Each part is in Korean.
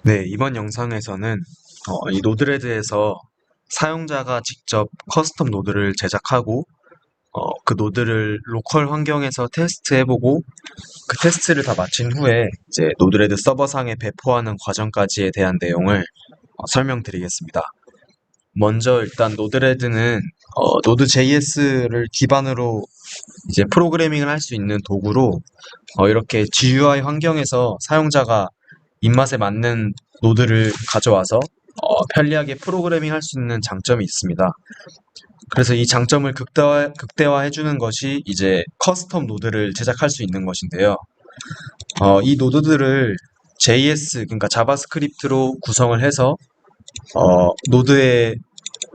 네, 이번 영상에서는 이 노드레드에서 사용자가 직접 커스텀 노드를 제작하고 그 노드를 로컬 환경에서 테스트해보고 그 테스트를 다 마친 후에 이제 노드레드 서버상에 배포하는 과정까지에 대한 내용을 설명드리겠습니다. 먼저 일단 노드레드는 노드.js를 기반으로 이제 프로그래밍을 할 수 있는 도구로 이렇게 GUI 환경에서 사용자가 입맛에 맞는 노드를 가져와서 편리하게 프로그래밍 할 수 있는 장점이 있습니다. 그래서 이 장점을 극대화해 주는 것이 이제 커스텀 노드를 제작할 수 있는 것인데요. 이 노드들을 JS, 그러니까 자바스크립트로 구성을 해서 노드의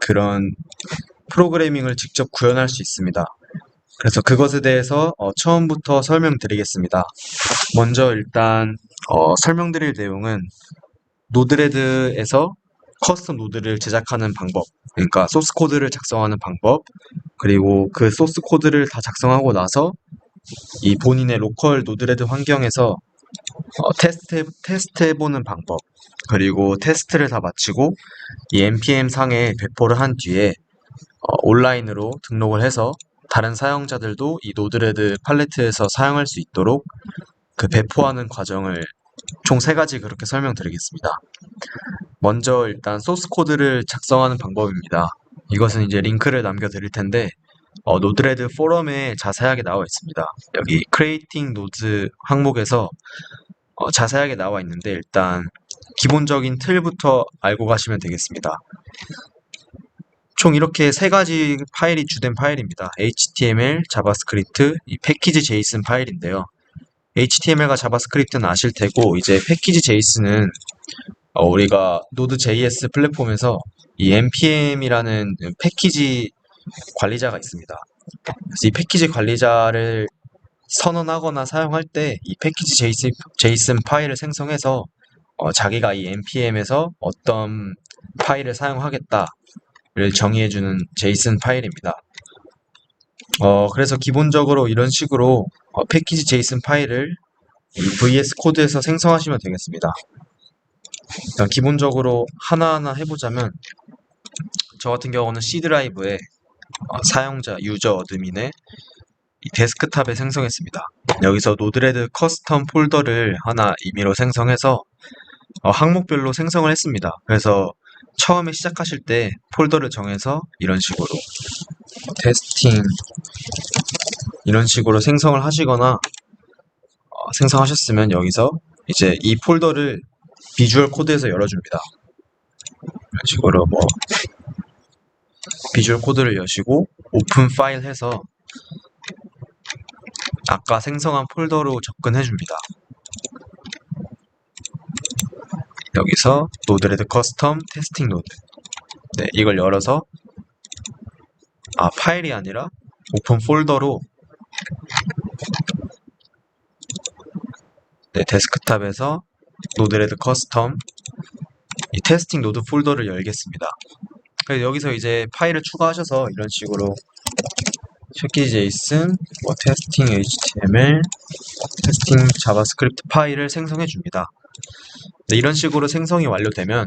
그런 프로그래밍을 직접 구현할 수 있습니다. 그래서 그것에 대해서 처음부터 설명드리겠습니다. 먼저 일단 설명드릴 내용은 노드레드에서 커스텀 노드를 제작하는 방법, 그러니까 소스 코드를 작성하는 방법, 그리고 그 소스 코드를 다 작성하고 나서 이 본인의 로컬 노드레드 환경에서 테스트해보는 방법, 그리고 테스트를 다 마치고 이 npm 상에 배포를 한 뒤에 온라인으로 등록을 해서 다른 사용자들도 이 노드레드 팔레트에서 사용할 수 있도록 그 배포하는 과정을 총 3가지 그렇게 설명드리겠습니다. 먼저 일단 소스 코드를 작성하는 방법입니다. 이것은 이제 링크를 남겨드릴 텐데 노드레드 포럼에 자세하게 나와 있습니다. 여기 Creating Nodes 항목에서 자세하게 나와 있는데 일단 기본적인 틀부터 알고 가시면 되겠습니다. 총 이렇게 3가지 파일이 주된 파일입니다. HTML, 자바스크립트, 이 패키지 JSON 파일인데요. HTML과 자바스크립트는 아실 테고 이제 패키지 JSON은 우리가 노드.js 플랫폼에서 이 npm이라는 패키지 관리자가 있습니다. 그래서 이 패키지 관리자를 선언하거나 사용할 때 이 패키지 JSON 파일을 생성해서 자기가 이 npm에서 어떤 파일을 사용하겠다를 정의해주는 JSON 파일입니다. 그래서 기본적으로 이런 식으로 패키지 JSON 파일을 이 VS 코드에서 생성하시면 되겠습니다. 일단 기본적으로 하나하나 해보자면 저 같은 경우는 C 드라이브에 사용자 유저 어드민의 이 데스크탑에 생성했습니다. 여기서 노드레드 커스텀 폴더를 하나 임의로 생성해서 항목별로 생성을 했습니다. 그래서 처음에 시작하실 때 폴더를 정해서 이런 식으로 테스팅 이런 식으로 생성을 하시거나 생성하셨으면 여기서 이제 이 폴더를 비주얼 코드에서 열어줍니다. 이런 식으로 비주얼 코드를 여시고 오픈 파일 해서 아까 생성한 폴더로 접근해 줍니다. 여기서 노드레드 커스텀 테스팅 노드, 네, 이걸 열어서 파일이 아니라 오픈 폴더로 데스크탑에서 노드레드 커스텀 이 테스팅 노드 폴더를 열겠습니다. 그래서 여기서 이제 파일을 추가하셔서 이런 식으로 패키지 JSON, 테스팅 HTML, 테스팅 자바스크립트 파일을 생성해 줍니다. 네, 이런 식으로 생성이 완료되면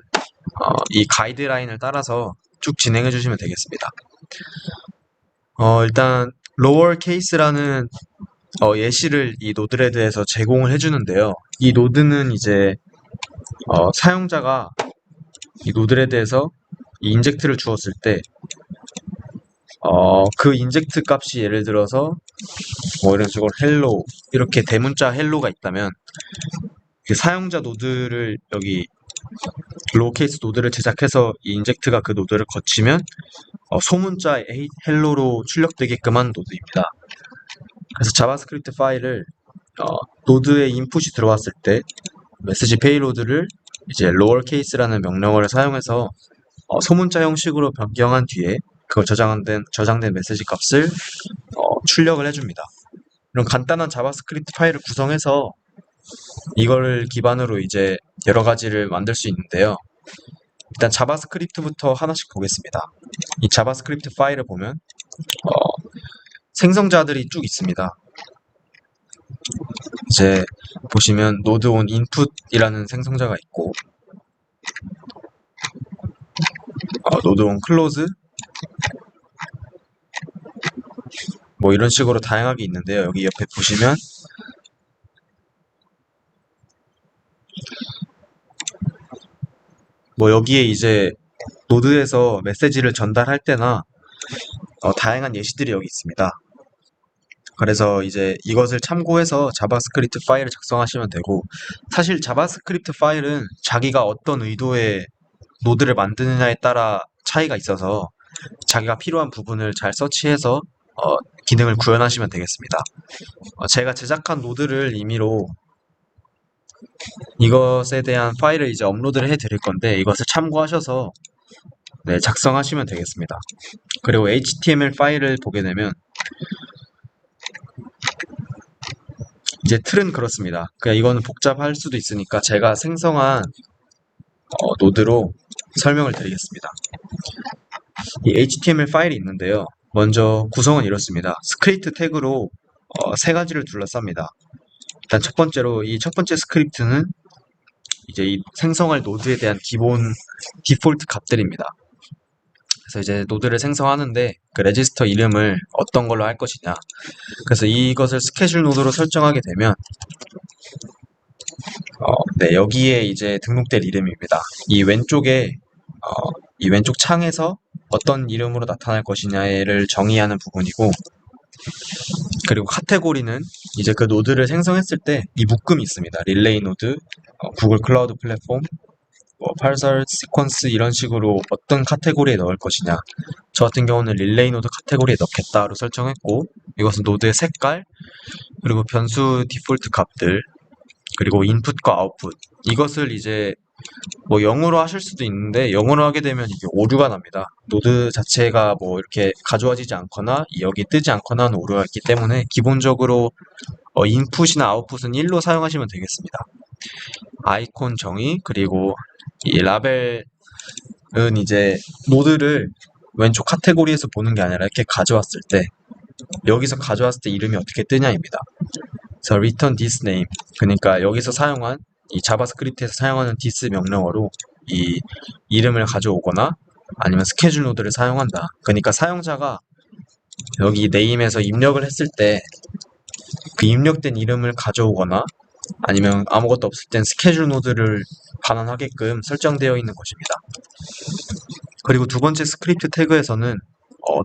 이 가이드라인을 따라서 쭉 진행해 주시면 되겠습니다. 일단 로어 케이스라는 예시를 이 노드레드에서 제공을 해주는데요. 이 노드는 이제 사용자가 이 노드레드에서 이 인젝트를 주었을 때 그 인젝트 값이 예를 들어서 이런 식으로 헬로 이렇게 대문자 헬로가 있다면 그 사용자 노드를 여기 로우케이스 노드를 제작해서 이 인젝트가 그 노드를 거치면 소문자 헬로로 출력되게끔 한 노드입니다. 그래서 자바스크립트 파일을 노드에 인풋이 들어왔을 때 메시지 페이로드를 이제 로어 케이스라는 명령어를 사용해서 소문자 형식으로 변경한 뒤에 그걸 저장된 메시지 값을 출력을 해줍니다. 이런 간단한 자바스크립트 파일을 구성해서 이거를 기반으로 이제 여러 가지를 만들 수 있는데요. 일단 자바스크립트부터 하나씩 보겠습니다. 이 자바스크립트 파일을 보면 생성자들이 쭉 있습니다. 이제 보시면 노드 온 인풋이라는 생성자가 있고 노드 온 클로즈 뭐 이런 식으로 다양하게 있는데요. 여기 옆에 보시면 뭐 여기에 이제 노드에서 메시지를 전달할 때나 다양한 예시들이 여기 있습니다. 그래서 이제 이것을 참고해서 자바스크립트 파일을 작성하시면 되고, 사실 자바스크립트 파일은 자기가 어떤 의도의 노드를 만드느냐에 따라 차이가 있어서 자기가 필요한 부분을 잘 서치해서 기능을 구현하시면 되겠습니다. 제가 제작한 노드를 임의로 이것에 대한 파일을 이제 업로드를 해 드릴 건데, 이것을 참고하셔서 네, 작성하시면 되겠습니다. 그리고 HTML 파일을 보게 되면 이제 틀은 그렇습니다. 그냥 이거는 복잡할 수도 있으니까 제가 생성한 노드로 설명을 드리겠습니다. 이 HTML 파일이 있는데요. 먼저 구성은 이렇습니다. 스크립트 태그로 세 가지를 둘러쌉니다. 일단 첫 번째로 이 첫 번째 스크립트는 이제 이 생성할 노드에 대한 기본 디폴트 값들입니다. 그래서 이제 노드를 생성하는데 그 레지스터 이름을 어떤 걸로 할 것이냐. 그래서 이것을 스케줄 노드로 설정하게 되면 네, 여기에 이제 등록될 이름입니다. 이 왼쪽 창에서 어떤 이름으로 나타날 것이냐를 정의하는 부분이고, 그리고 카테고리는 이제 그 노드를 생성했을 때 이 묶음이 있습니다. 릴레이 노드, 구글 클라우드 플랫폼, 뭐 파설, 시퀀스 이런 식으로 어떤 카테고리에 넣을 것이냐. 저 같은 경우는 릴레이 노드 카테고리에 넣겠다로 설정했고, 이것은 노드의 색깔, 그리고 변수 디폴트 값들, 그리고 인풋과 아웃풋, 이것을 이제 뭐 영어로 하실 수도 있는데, 영어로 하게 되면 이게 오류가 납니다. 노드 자체가 뭐 이렇게 가져와지지 않거나 여기 뜨지 않거나 하는 오류가 있기 때문에 기본적으로 인풋이나 아웃풋은 1로 사용하시면 되겠습니다. 아이콘 정의, 그리고 이 라벨은 이제 노드를 왼쪽 카테고리에서 보는 게 아니라 이렇게 가져왔을 때, 여기서 가져왔을 때 이름이 어떻게 뜨냐입니다. 그래서 return this name, 그러니까 여기서 사용한 이 자바스크립트에서 사용하는 this 명령어로 이 이름을 가져오거나 아니면 스케줄 노드를 사용한다. 그러니까 사용자가 여기 name에서 입력을 했을 때 그 입력된 이름을 가져오거나 아니면 아무것도 없을 땐 스케줄 노드를 반환하게끔 설정되어 있는 것입니다. 그리고 두 번째 스크립트 태그에서는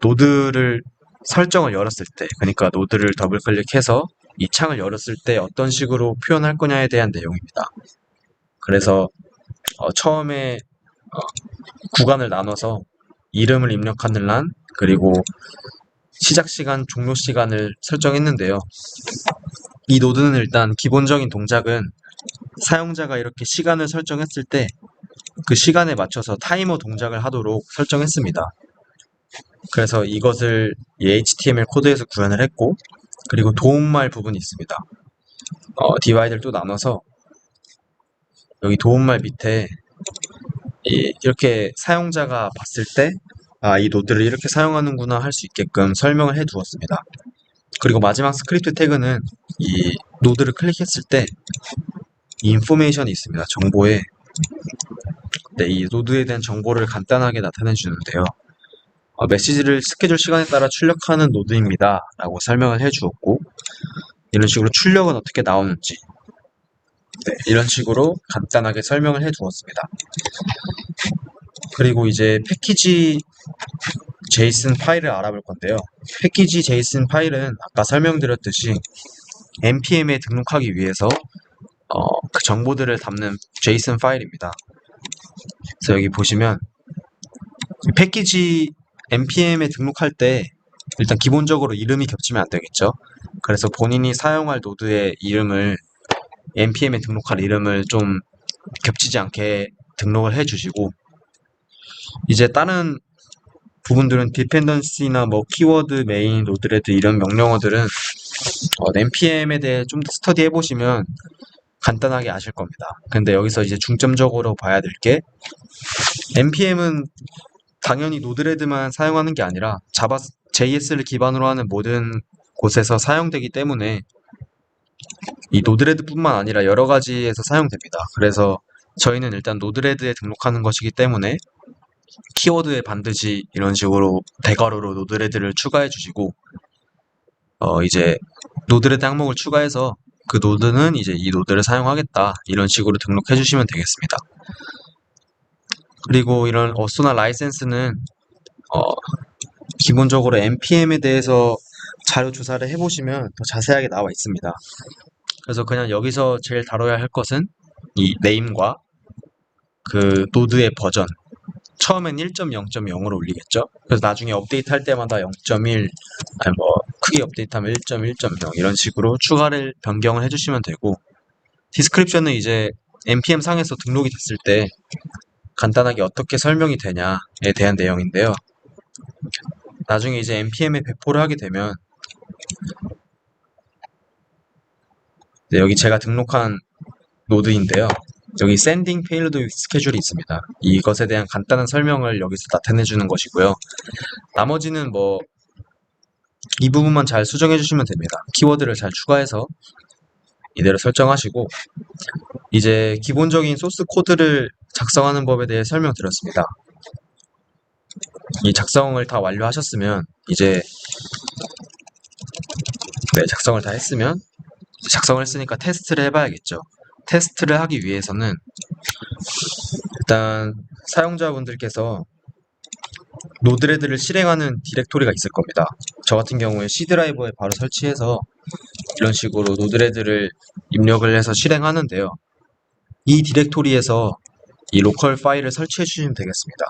노드를 설정을 열었을 때, 그러니까 노드를 더블 클릭해서 이 창을 열었을 때 어떤 식으로 표현할 거냐에 대한 내용입니다. 그래서 처음에 구간을 나눠서 이름을 입력하는 란, 그리고 시작 시간, 종료 시간을 설정했는데요. 이 노드는 일단 기본적인 동작은 사용자가 이렇게 시간을 설정했을 때 그 시간에 맞춰서 타이머 동작을 하도록 설정했습니다. 그래서 이것을 이 HTML 코드에서 구현을 했고, 그리고 도움말 부분이 있습니다. 디바이드를 또 나눠서 여기 도움말 밑에 이렇게 사용자가 봤을 때 이 노드를 이렇게 사용하는구나 할 수 있게끔 설명을 해 두었습니다. 그리고 마지막 스크립트 태그는 이 노드를 클릭했을 때 이 인포메이션이 있습니다. 정보에 네, 이 노드에 대한 정보를 간단하게 나타내 주는데요. 메시지를 스케줄 시간에 따라 출력하는 노드입니다 라고 설명을 해 주었고, 이런 식으로 출력은 어떻게 나오는지 네, 이런 식으로 간단하게 설명을 해 두었습니다. 그리고 이제 패키지 제이슨 파일을 알아볼 건데요. 패키지 제이슨 파일은 아까 설명드렸듯이 npm에 등록하기 위해서 그 정보들을 담는 제이슨 파일입니다. 그래서 여기 보시면 패키지 npm에 등록할 때 일단 기본적으로 이름이 겹치면 안 되겠죠. 그래서 본인이 사용할 노드의 이름을 npm에 등록할 이름을 좀 겹치지 않게 등록을 해 주시고, 이제 다른 부분들은 디펜던시나 뭐 키워드, 메인, 로드레드 이런 명령어들은 npm에 대해 좀 더 스터디 해보시면 간단하게 아실 겁니다. 근데 여기서 이제 중점적으로 봐야 될 게, npm은 당연히 노드레드만 사용하는 게 아니라 자바 JS를 기반으로 하는 모든 곳에서 사용되기 때문에 이 노드레드뿐만 아니라 여러 가지에서 사용됩니다. 그래서 저희는 일단 노드레드에 등록하는 것이기 때문에 키워드에 반드시 이런 식으로 대괄호로 노드레드를 추가해 주시고, 이제 노드레드 항목을 추가해서 그 노드는 이제 이 노드를 사용하겠다, 이런 식으로 등록해 주시면 되겠습니다. 그리고 이런 어소나 라이센스는 기본적으로 npm에 대해서 자료 조사를 해보시면 더 자세하게 나와 있습니다. 그래서 그냥 여기서 제일 다뤄야 할 것은 이 네임과 그 노드의 버전. 처음엔 1.0.0으로 올리겠죠. 그래서 나중에 업데이트 할 때마다 0.1, 아니 뭐 크게 업데이트하면 1.1.0 이런 식으로 추가를 변경을 해주시면 되고, 디스크립션은 이제 npm 상에서 등록이 됐을 때 간단하게 어떻게 설명이 되냐에 대한 내용인데요. 나중에 이제 npm에 배포를 하게 되면 여기 제가 등록한 노드인데요. 여기 sending payload 스케줄이 있습니다. 이것에 대한 간단한 설명을 여기서 나타내 주는 것이고요. 나머지는 뭐 이 부분만 잘 수정해 주시면 됩니다. 키워드를 잘 추가해서 이대로 설정하시고, 이제 기본적인 소스 코드를 작성하는 법에 대해 설명드렸습니다. 이 작성을 다 완료하셨으면 이제 작성을 다 했으면 작성을 했으니까 테스트를 해봐야겠죠. 테스트를 하기 위해서는 일단 사용자분들께서 노드레드를 실행하는 디렉토리가 있을 겁니다. 저 같은 경우에 C 드라이버에 바로 설치해서 이런 식으로 노드레드를 입력을 해서 실행하는데요. 이 디렉토리에서 이 로컬 파일을 설치해 주시면 되겠습니다.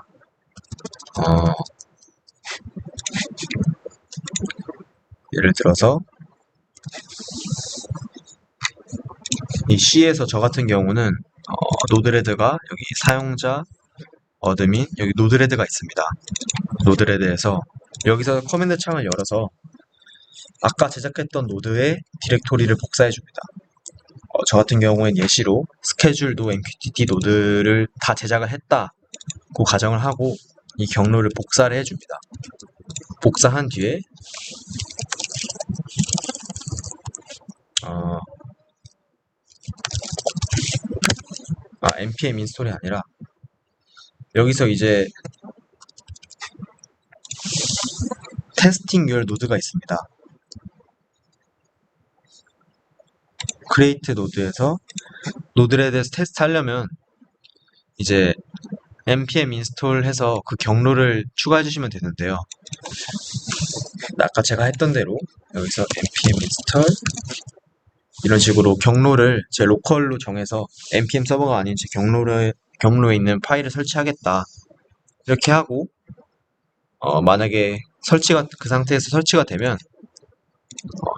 예를 들어서 이 C에서 저 같은 경우는 노드레드가 여기 사용자 어드민 여기 노드레드가 있습니다. 노드레드에서 여기서 커맨드 창을 열어서 아까 제작했던 노드의 디렉토리를 복사해 줍니다. 저 같은 경우엔 예시로 스케줄도 MQTT 노드를 다 제작을 했다고 가정을 하고 이 경로를 복사를 해줍니다. 복사한 뒤에 npm 인스톨이 아니라 여기서 이제 테스팅 your 노드가 있습니다. create 노드에서 노드에 대해서 테스트 하려면 이제 npm 인스톨 해서 그 경로를 추가해 주시면 되는데요. 아까 제가 했던 대로 여기서 npm 인스톨 이런 식으로 경로를 제 로컬로 정해서 npm 서버가 아닌 제 경로에 있는 파일을 설치하겠다 이렇게 하고, 만약에 그 상태에서 설치가 되면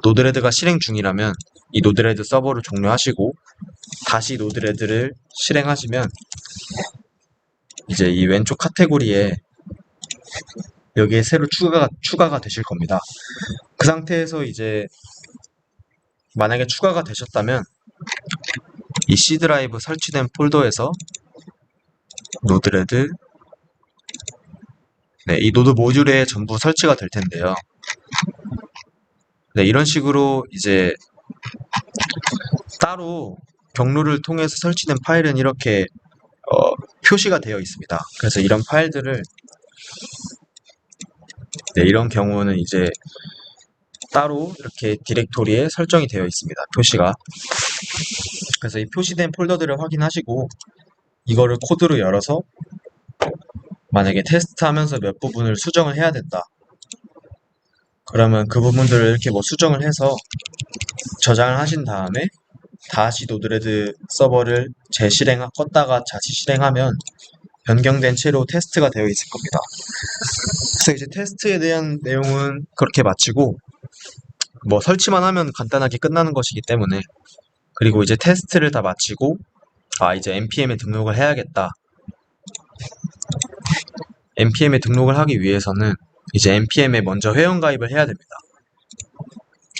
노드레드가 실행 중이라면 이 노드레드 서버를 종료하시고 다시 노드레드를 실행하시면 이제 이 왼쪽 카테고리에 여기에 새로 추가가 되실 겁니다. 그 상태에서 이제 만약에 추가가 되셨다면 이 C 드라이브 설치된 폴더에서 노드레드 이 노드 모듈에 전부 설치가 될 텐데요. 이런 식으로 이제 따로 경로를 통해서 설치된 파일은 이렇게 표시가 되어 있습니다. 그래서 이런 파일들을 이런 경우는 이제 따로 이렇게 디렉토리에 설정이 되어 있습니다. 표시가. 그래서 이 표시된 폴더들을 확인하시고 이거를 코드로 열어서 만약에 테스트하면서 몇 부분을 수정을 해야 된다. 그러면 그 부분들을 이렇게 뭐 수정을 해서 저장을 하신 다음에 다시 노드레드 서버를 껐다가 다시 실행하면 변경된 채로 테스트가 되어 있을 겁니다. 그래서 이제 테스트에 대한 내용은 그렇게 마치고, 뭐 설치만 하면 간단하게 끝나는 것이기 때문에, 그리고 이제 테스트를 다 마치고 이제 npm에 등록을 해야겠다. npm에 등록을 하기 위해서는 이제 npm에 먼저 회원가입을 해야 됩니다.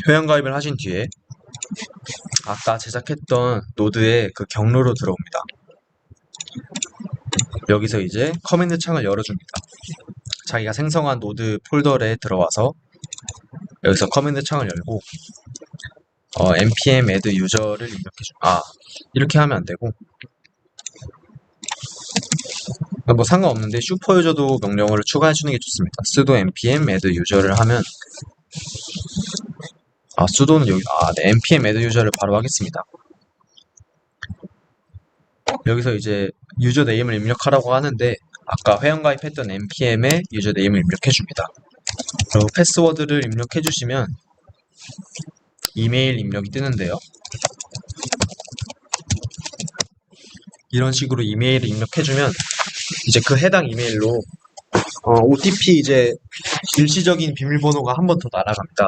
회원가입을 하신 뒤에 아까 제작했던 노드의 그 경로로 들어옵니다. 여기서 이제 커맨드 창을 열어줍니다. 자기가 생성한 노드 폴더에 들어와서 여기서 커맨드 창을 열고 npm add user를 입력해줍니다. 이렇게 하면 안 되고 뭐 상관없는데 슈퍼 유저도 명령어를 추가해주는 게 좋습니다. sudo npm add user를 하면 sudo는 여기 네, npm add user를 바로 하겠습니다. 여기서 이제 유저 네임을 입력하라고 하는데 아까 회원가입했던 npm에 유저 네임을 입력해줍니다. 그리고 패스워드를 입력해주시면 이메일 입력이 뜨는데요. 이런 식으로 이메일을 입력해주면 이제 그 해당 이메일로 OTP 이제 일시적인 비밀번호가 한 번 더 날아갑니다.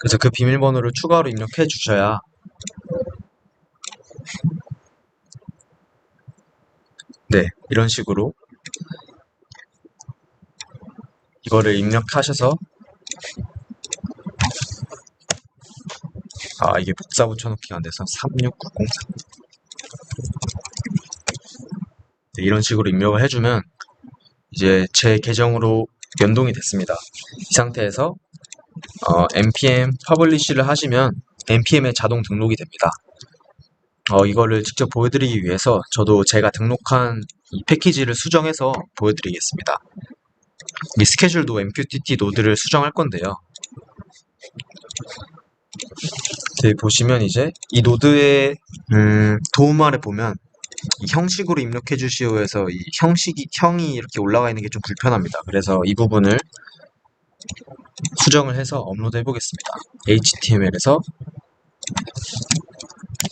그래서 그 비밀번호를 추가로 입력해 주셔야 네, 이런 식으로 이거를 입력하셔서 이게 복사 붙여넣기가 안 돼서 36903 네, 이런 식으로 입력을 해주면 이제 제 계정으로 연동이 됐습니다. 이 상태에서 npm publish를 하시면 npm에 자동 등록이 됩니다. 이거를 직접 보여드리기 위해서 저도 제가 등록한 이 패키지를 수정해서 보여드리겠습니다. 이 스케줄도 MQTT 노드를 수정할 건데요. 보시면 이제 이 노드의 도움 아래 보면 이 형식으로 입력해 주시오 해서 이 형이 이렇게 올라가 있는 게 좀 불편합니다. 그래서 이 부분을 수정을 해서 업로드 해보겠습니다. HTML에서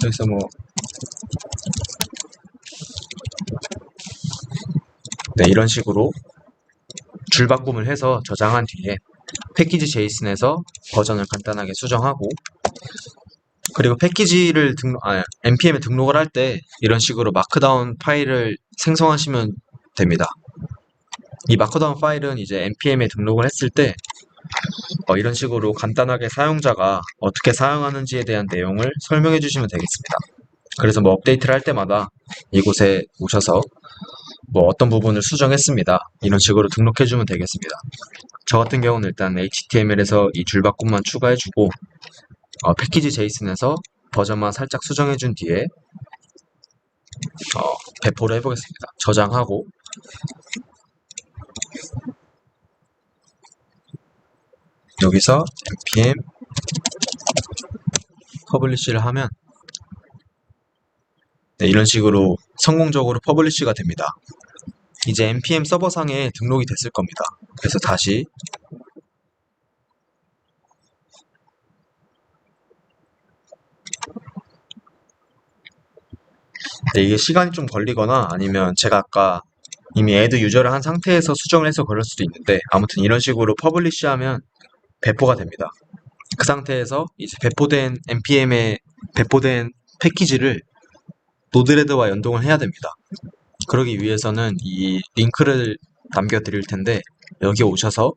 여기서 네, 이런 식으로 줄바꿈을 해서 저장한 뒤에 패키지 JSON에서 버전을 간단하게 수정하고 그리고 패키지를 npm에 등록을 할 때 이런 식으로 마크다운 파일을 생성하시면 됩니다. 이 마크다운 파일은 이제 npm에 등록을 했을 때 이런 식으로 간단하게 사용자가 어떻게 사용하는지에 대한 내용을 설명해 주시면 되겠습니다. 그래서 업데이트를 할 때마다 이곳에 오셔서 어떤 부분을 수정했습니다. 이런 식으로 등록해 주면 되겠습니다. 저 같은 경우는 일단 HTML에서 이 줄바꿈만 추가해주고 패키지 JSON에서 버전만 살짝 수정해준 뒤에 배포를 해보겠습니다. 저장하고 여기서 npm 퍼블리시를 하면 네, 이런 식으로 성공적으로 퍼블리시가 됩니다. 이제 npm 서버상에 등록이 됐을 겁니다. 그래서 다시 네, 이게 시간이 좀 걸리거나 아니면 제가 아까 이미 add 유저를 한 상태에서 수정을 해서 그럴 수도 있는데 아무튼 이런 식으로 퍼블리시 하면 배포가 됩니다. 그 상태에서 이제 배포된 npm에 배포된 패키지를 노드레드와 연동을 해야 됩니다. 그러기 위해서는 이 링크를 남겨드릴 텐데 여기 오셔서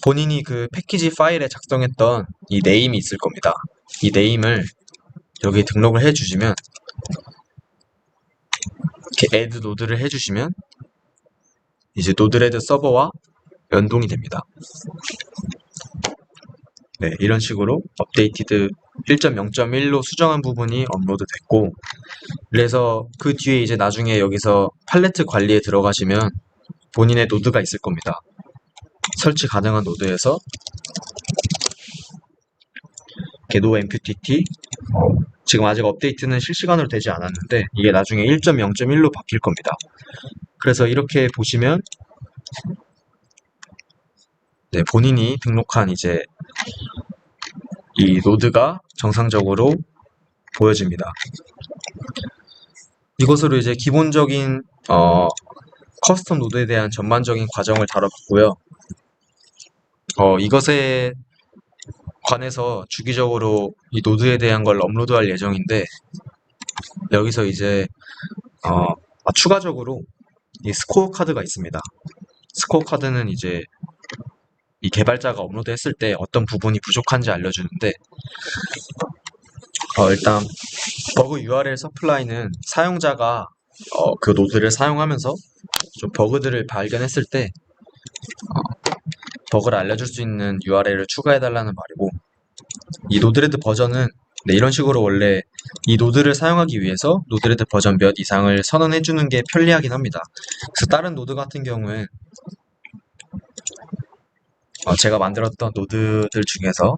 본인이 그 패키지 파일에 작성했던 이 네임이 있을 겁니다. 이 네임을 여기 등록을 해주시면 이렇게 add 노드를 해주시면 이제 노드레드 서버와 연동이 됩니다. 네, 이런 식으로 업데이티드 1.0.1로 수정한 부분이 업로드 됐고 그래서 그 뒤에 이제 나중에 여기서 팔레트 관리에 들어가시면 본인의 노드가 있을 겁니다. 설치 가능한 노드에서 no MQTT 지금 아직 업데이트는 실시간으로 되지 않았는데 이게 나중에 1.0.1로 바뀔 겁니다. 그래서 이렇게 보시면 네, 본인이 등록한 이제 이 노드가 정상적으로 보여집니다. 이것으로 이제 기본적인 커스텀 노드에 대한 전반적인 과정을 다뤄봤고요. 이것에 관해서 주기적으로 이 노드에 대한 걸 업로드할 예정인데 여기서 이제 추가적으로 이 스코어 카드가 있습니다. 스코어 카드는 이제 이 개발자가 업로드했을 때 어떤 부분이 부족한지 알려주는데 일단 버그 URL 서플라이는 사용자가 그 노드를 사용하면서 좀 버그들을 발견했을 때 버그를 알려줄 수 있는 URL을 추가해달라는 말이고 이 노드레드 버전은 네, 이런 식으로 원래 이 노드를 사용하기 위해서 노드레드 버전 몇 이상을 선언해 주는 게 편리하긴 합니다. 그래서 다른 노드 같은 경우엔 제가 만들었던 노드들 중에서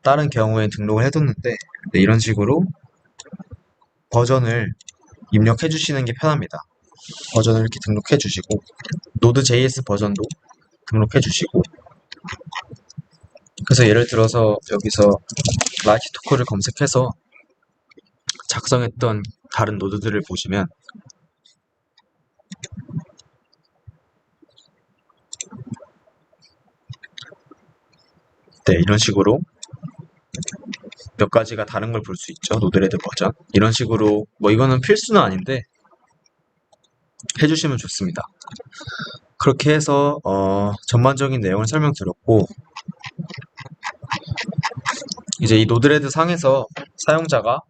다른 경우엔 등록을 해뒀는데 네, 이런 식으로 버전을 입력해 주시는 게 편합니다. 버전을 이렇게 등록해 주시고 노드.js 버전도 등록해 주시고 그래서 예를 들어서 여기서 라이트토크를 검색해서 작성했던 다른 노드들을 보시면 네, 이런 식으로 몇 가지가 다른 걸 볼 수 있죠. 노드레드 버전. 이런 식으로 뭐 이거는 필수는 아닌데 해주시면 좋습니다. 그렇게 해서 전반적인 내용을 설명드렸고 이제 이 노드레드 상에서 사용자가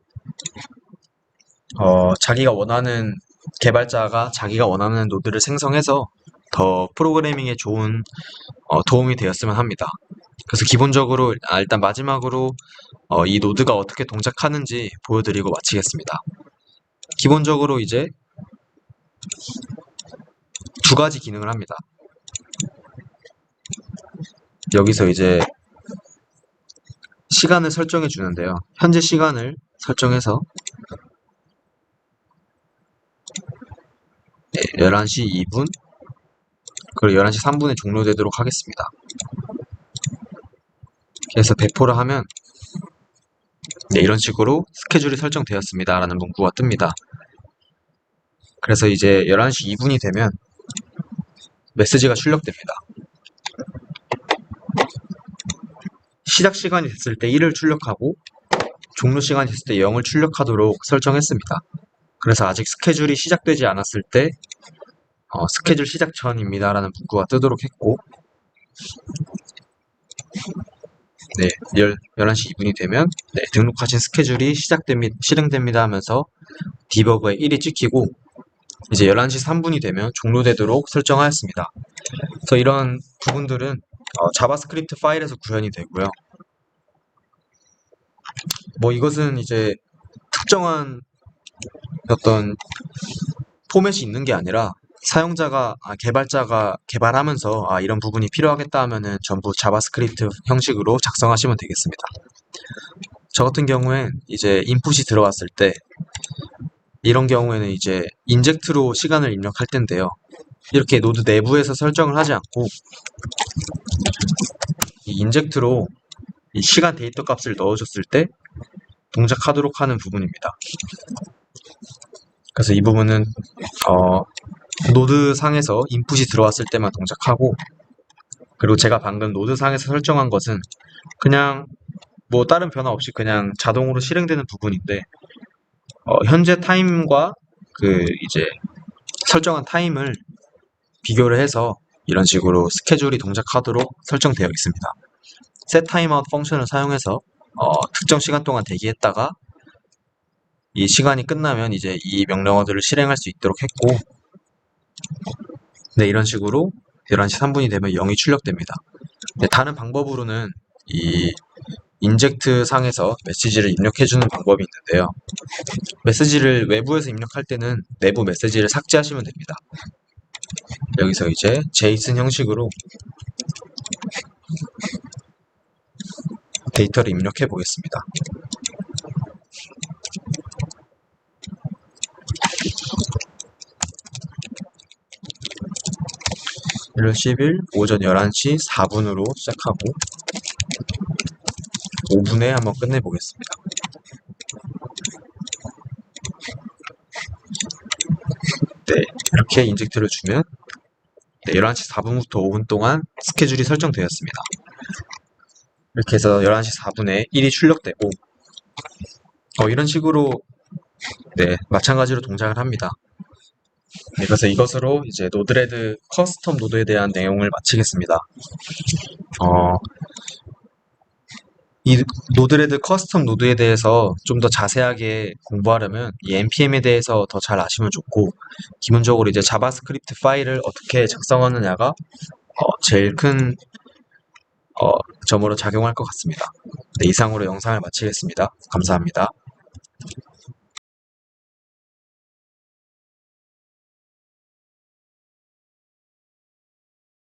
개발자가 자기가 원하는 노드를 생성해서 더 프로그래밍에 좋은 도움이 되었으면 합니다. 그래서 기본적으로 일단 마지막으로 이 노드가 어떻게 동작하는지 보여드리고 마치겠습니다. 기본적으로 이제 두 가지 기능을 합니다. 여기서 이제 시간을 설정해 주는데요. 현재 시간을 설정해서 11시 2분 그리고 11시 3분에 종료되도록 하겠습니다. 그래서 배포를 하면 네, 이런 식으로 스케줄이 설정되었습니다 라는 문구가 뜹니다. 그래서 이제 11시 2분이 되면 메시지가 출력됩니다. 시작 시간이 됐을 때 1을 출력하고 종료 시간이 됐을 때 0을 출력하도록 설정했습니다. 그래서 아직 스케줄이 시작되지 않았을 때 스케줄 시작 전입니다 라는 문구가 뜨도록 했고 네, 11시 2분이 되면 네, 등록하신 스케줄이 실행됩니다 하면서 디버그에 1이 찍히고 이제 11시 3분이 되면 종료되도록 설정하였습니다. 그래서 이런 부분들은 자바스크립트 파일에서 구현이 되고요. 뭐 이것은 이제 특정한 어떤 포맷이 있는 게 아니라 개발자가 개발하면서 이런 부분이 필요하겠다 하면은 전부 자바스크립트 형식으로 작성하시면 되겠습니다. 저 같은 경우엔 이제 인풋이 들어왔을 때 이런 경우에는 이제 인젝트로 시간을 입력할 텐데요. 이렇게 노드 내부에서 설정을 하지 않고 이 인젝트로 이 시간 데이터 값을 넣어줬을 때 동작하도록 하는 부분입니다. 그래서 이 부분은 노드 상에서 인풋이 들어왔을 때만 동작하고 그리고 제가 방금 노드 상에서 설정한 것은 그냥 뭐 다른 변화 없이 그냥 자동으로 실행되는 부분인데 현재 타임과 그 이제 설정한 타임을 비교를 해서 이런 식으로 스케줄이 동작하도록 설정되어 있습니다. setTimeout 펑션을 사용해서 특정 시간 동안 대기했다가 이 시간이 끝나면 이제 이 명령어들을 실행할 수 있도록 했고 네, 이런 식으로 11시 3분이 되면 0이 출력됩니다. 네, 다른 방법으로는 이 인젝트 상에서 메시지를 입력해주는 방법이 있는데요. 메시지를 외부에서 입력할 때는 내부 메시지를 삭제하시면 됩니다. 여기서 이제 JSON 형식으로 데이터를 입력해 보겠습니다. 1월 10일 오전 11시 4분으로 시작하고 5분에 한번 끝내보겠습니다. 네, 이렇게 인젝트를 주면 네, 11시 4분부터 5분 동안 스케줄이 설정되었습니다. 이렇게 해서 11시 4분에 1이 출력되고 이런 식으로 네, 마찬가지로 동작을 합니다. 네, 그래서 이것으로 이제 노드레드 커스텀 노드에 대한 내용을 마치겠습니다. 이 노드레드 커스텀 노드에 대해서 좀 더 자세하게 공부하려면 이 npm에 대해서 더 잘 아시면 좋고 기본적으로 이제 자바스크립트 파일을 어떻게 작성하느냐가 제일 큰 점으로 작용할 것 같습니다. 네, 이상으로 영상을 마치겠습니다. 감사합니다.